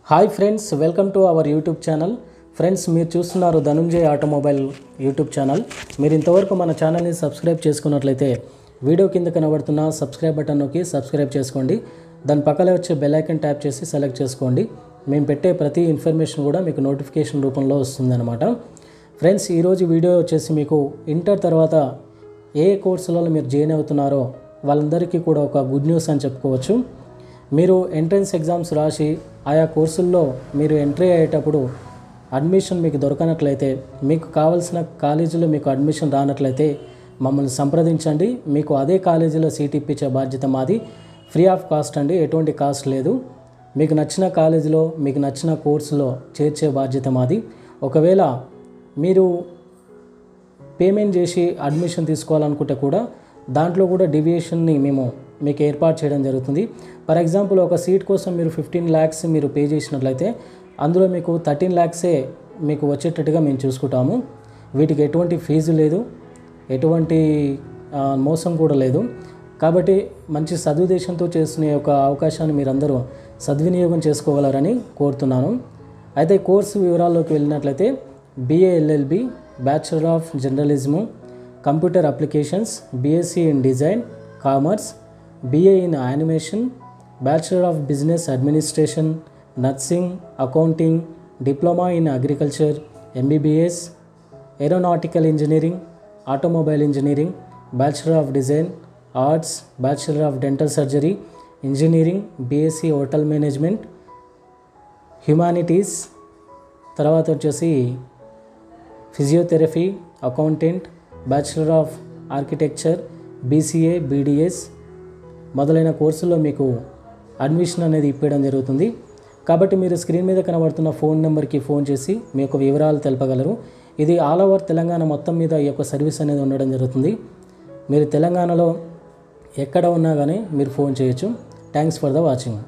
Hi friends, welcome to our YouTube channel. Friends, మీరు చూస్తున్నారు Dhananjay automobile YouTube channel. మీరు ఇంతవరకు మన ఛానల్ని సబ్స్క్రైబ్ చేసుకున్నట్లయితే వీడియో కింద కనబడుతున్న సబ్స్క్రైబ్ బటన్ నొక్కి సబ్స్క్రైబ్ చేసుకోండి. దాని పక్కనే వచ్చే బెల్ ఐకాన్ ట్యాప్ చేసి సెలెక్ట్ చేసుకోండి. మేము పెట్టే ప్రతి ఇన్ఫర్మేషన్ కూడా మీకు నోటిఫికేషన్ రూపంలో వస్తుందన్నమాట. ఫ్రెండ్స్, ఈరోజు వీడియో వచ్చేసి మీకు ఇంటర్ తర్వాత ఏ కోర్సులలో మీరు జాయిన్ అవుతున్నారో వాళ్ళందరికీ కూడా ఒక గుడ్ న్యూస్ అని చెప్పుకోవచ్చు. మీరు ఎంట్రన్స్ ఎగ్జామ్స్ రాసి ఆయా కోర్సుల్లో మీరు ఎంట్రీ అయ్యేటప్పుడు అడ్మిషన్ మీకు దొరకనట్లయితే, మీకు కావాల్సిన కాలేజీలో మీకు అడ్మిషన్ రానట్లయితే మమ్మల్ని సంప్రదించండి. మీకు అదే కాలేజీలో సీట్ ఇప్పించే బాధ్యత మాది. ఫ్రీ ఆఫ్ కాస్ట్ అండి, ఎటువంటి కాస్ట్ లేదు. మీకు నచ్చిన కాలేజీలో మీకు నచ్చిన కోర్సులో చేర్చే బాధ్యత మాది. ఒకవేళ మీరు పేమెంట్ చేసి అడ్మిషన్ తీసుకోవాలనుకుంటే కూడా దాంట్లో కూడా డివియేషన్ని మేము మీకు ఏర్పాటు చేయడం జరుగుతుంది. ఫర్ ఎగ్జాంపుల్, ఒక సీట్ కోసం మీరు 15 lakhs మీరు పే చేసినట్లయితే అందులో మీకు 13 lakhs మీకు వచ్చేటట్టుగా మేము చూసుకుంటాము. వీటికి ఎటువంటి ఫీజు లేదు, ఎటువంటి మోసం కూడా లేదు. కాబట్టి మంచి సదుద్దేశంతో చేస్తున్న ఒక అవకాశాన్ని మీరందరూ సద్వినియోగం చేసుకోగలరని కోరుతున్నాను. అయితే కోర్సు వివరాల్లోకి వెళ్ళినట్లయితే BA LLB, bachelor of journalism, computer applications, BSc in design commerce, BA in animation, bachelor of business administration, nursing, accounting, diploma in agriculture, MBBS, aeronautical engineering, automobile engineering, bachelor of design arts, bachelor of dental surgery engineering, BSc hotel management, humanities, తర్వాత వచ్చేసి physiotherapy, accountant, bachelor of architecture, BCA, BDS మొదలైన కోర్సుల్లో మీకు admission అనేది ఇప్పించడం జరుగుతుంది. కాబట్టి మీరు స్క్రీన్ మీద కనబడుతున్న ఫోన్ నెంబర్కి ఫోన్ చేసి మీ యొక్క వివరాలు తెలపగలరు. ఇది ఆల్ ఓవర్ తెలంగాణ మొత్తం మీద ఈ యొక్క సర్వీస్ అనేది ఉండడం జరుగుతుంది. మీరు తెలంగాణలో ఎక్కడ ఉన్నా కానీ మీరు ఫోన్ చేయొచ్చు. Thanks for the watching.